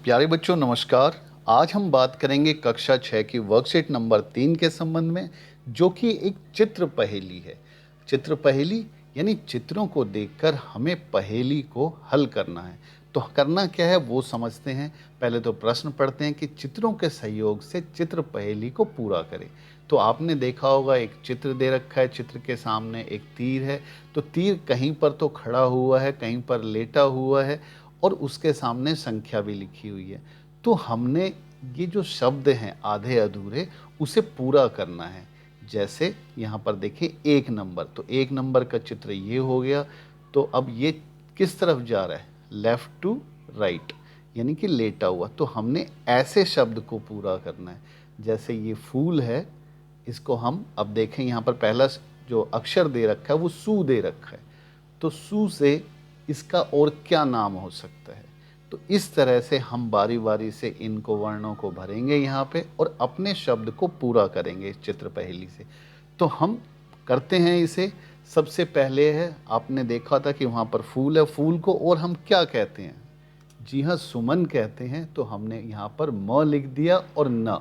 प्यारे बच्चों नमस्कार। आज हम बात करेंगे कक्षा 6 की वर्कशीट नंबर 3 के संबंध में, जो कि एक चित्र पहेली है। चित्र पहेली यानी चित्रों को देखकर हमें पहेली को हल करना है। तो करना क्या है वो समझते हैं। पहले तो प्रश्न पढ़ते हैं कि चित्रों के सहयोग से चित्र पहेली को पूरा करें। तो आपने देखा होगा एक चित्र दे रखा है, चित्र के सामने एक तीर है। तो तीर कहीं पर तो खड़ा हुआ है, कहीं पर लेटा हुआ है और उसके सामने संख्या भी लिखी हुई है। तो हमने ये जो शब्द हैं आधे अधूरे, उसे पूरा करना है। जैसे यहाँ पर देखिए 1 नंबर, तो 1 नंबर का चित्र ये हो गया। तो अब ये किस तरफ जा रहा है? लेफ्ट टू राइट, यानी कि लेटा हुआ। तो हमने ऐसे शब्द को पूरा करना है। जैसे ये फूल है, इसको हम अब देखें यहाँ पर पहला जो अक्षर दे रखा है वो सू दे रखा है। तो सू से इसका और क्या नाम हो सकता है? तो इस तरह से हम बारी बारी से इनको वर्णों को भरेंगे यहाँ पे और अपने शब्द को पूरा करेंगे इस चित्र पहेली से। तो हम करते हैं इसे। सबसे पहले है, आपने देखा था कि वहाँ पर फूल है, फूल को और हम क्या कहते हैं? जी हाँ, सुमन कहते हैं। तो हमने यहाँ पर म लिख दिया और न।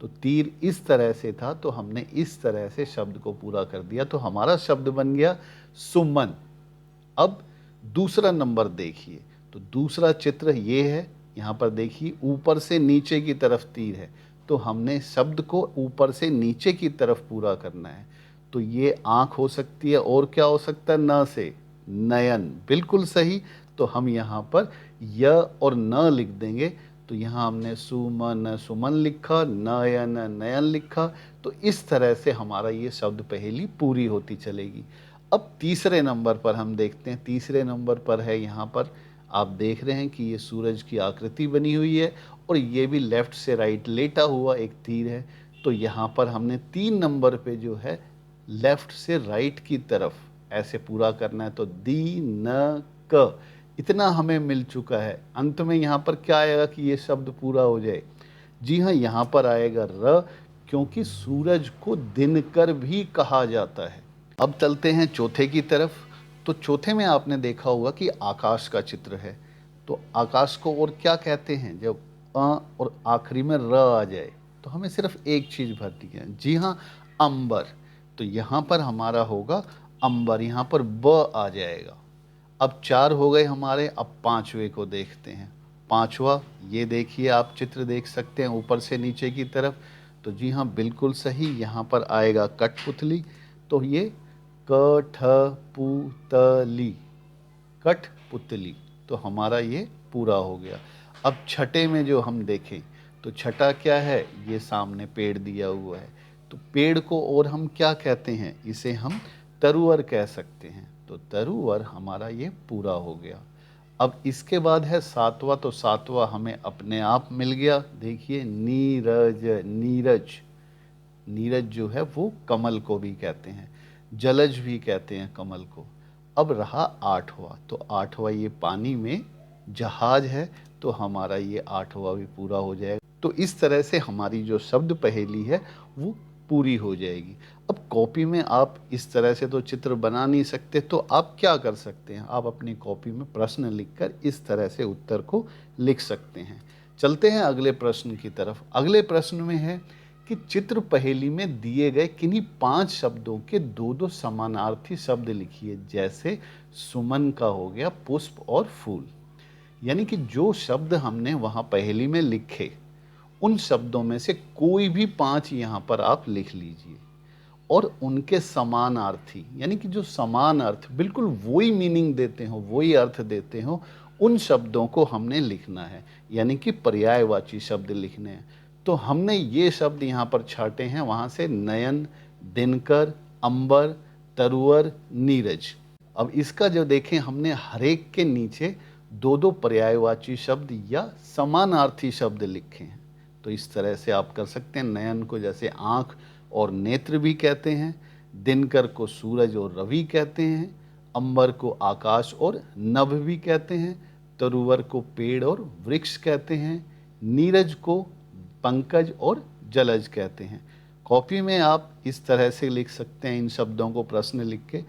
तो तीर इस तरह से था, तो हमने इस तरह से शब्द को पूरा कर दिया। तो हमारा शब्द बन गया सुमन। अब दूसरा नंबर देखिए। तो दूसरा चित्र ये है। यहाँ पर देखिए ऊपर से नीचे की तरफ तीर है। तो हमने शब्द को ऊपर से नीचे की तरफ पूरा करना है। तो ये आँख हो सकती है और क्या हो सकता है? न से नयन, बिल्कुल सही। तो हम यहाँ पर य और न लिख देंगे। तो यहाँ हमने सुमन सुमन लिखा, नयन नयन लिखा। तो इस तरह से हमारा ये शब्द पहेली पूरी होती चलेगी। अब तीसरे नंबर पर हम देखते हैं। तीसरे नंबर पर है, यहाँ पर आप देख रहे हैं कि ये सूरज की आकृति बनी हुई है और ये भी लेफ्ट से राइट लेटा हुआ एक तीर है। तो यहाँ पर हमने 3 नंबर पे जो है लेफ्ट से राइट की तरफ ऐसे पूरा करना है। तो दी न क, इतना हमें मिल चुका है। अंत में यहाँ पर क्या आएगा कि ये शब्द पूरा हो जाए? जी हाँ, यहाँ पर आएगा र, क्योंकि सूरज को दिनकर भी कहा जाता है। अब चलते हैं चौथे की तरफ। तो चौथे में आपने देखा होगा कि आकाश का चित्र है। तो आकाश को और क्या कहते हैं? जब अ और आखिरी में र आ जाए तो हमें सिर्फ एक चीज़ भरनी है। जी हाँ, अंबर। तो यहाँ पर हमारा होगा अंबर, यहाँ पर ब आ जाएगा। अब 4 हो गए हमारे। अब पांचवे को देखते हैं। पांचवा ये देखिए, आप चित्र देख सकते हैं ऊपर से नीचे की तरफ। तो जी हाँ, बिल्कुल सही, यहाँ पर आएगा कठपुतली। तो ये कठपुतली, कठपुतली। तो हमारा ये पूरा हो गया। अब छठे में जो हम देखें, तो छठा क्या है? ये सामने पेड़ दिया हुआ है। तो पेड़ को और हम क्या कहते हैं? इसे हम तरुवर कह सकते हैं। तो तरुवर हमारा ये पूरा हो गया। अब इसके बाद है सातवां। तो सातवां हमें अपने आप मिल गया। देखिए नीरज, नीरज। नीरज जो है वो कमल को भी कहते हैं, जलज भी कहते हैं कमल को। अब रहा आठवां। तो आठवां ये पानी में जहाज है। तो हमारा ये आठवां भी पूरा हो जाएगा। तो इस तरह से हमारी जो शब्द पहेली है वो पूरी हो जाएगी। अब कॉपी में आप इस तरह से तो चित्र बना नहीं सकते, तो आप क्या कर सकते हैं? आप अपनी कॉपी में प्रश्न लिखकर इस तरह से उत्तर को लिख सकते हैं। चलते हैं अगले प्रश्न की तरफ। अगले प्रश्न में है कि चित्र पहेली में दिए गए किन्हीं 5 शब्दों के दो दो समानार्थी शब्द लिखिए। जैसे सुमन का हो गया पुष्प और फूल। यानी कि जो शब्द हमने वहाँ पहेली में लिखे, उन शब्दों में से कोई भी 5 यहाँ पर आप लिख लीजिए और उनके समानार्थी, यानी कि जो समान अर्थ, बिल्कुल वही मीनिंग देते हो, वही अर्थ देते हो, उन शब्दों को हमने लिखना है। यानी कि पर्यायवाची शब्द लिखने हैं। तो हमने ये शब्द यहाँ पर छाटे हैं, वहाँ से नयन, दिनकर, अंबर, तरुवर, नीरज। अब इसका जो देखें, हमने हरेक के नीचे दो दो पर्यायवाची शब्द या समानार्थी शब्द लिखे हैं। तो इस तरह से आप कर सकते हैं। नयन को जैसे आँख और नेत्र भी कहते हैं, दिनकर को सूरज और रवि कहते हैं, अंबर को आकाश और नभ भी कहते हैं, तरुवर को पेड़ और वृक्ष कहते हैं, नीरज को पंकज और जलज कहते हैं। कॉपी में आप इस तरह से लिख सकते हैं इन शब्दों को प्रश्न लिख के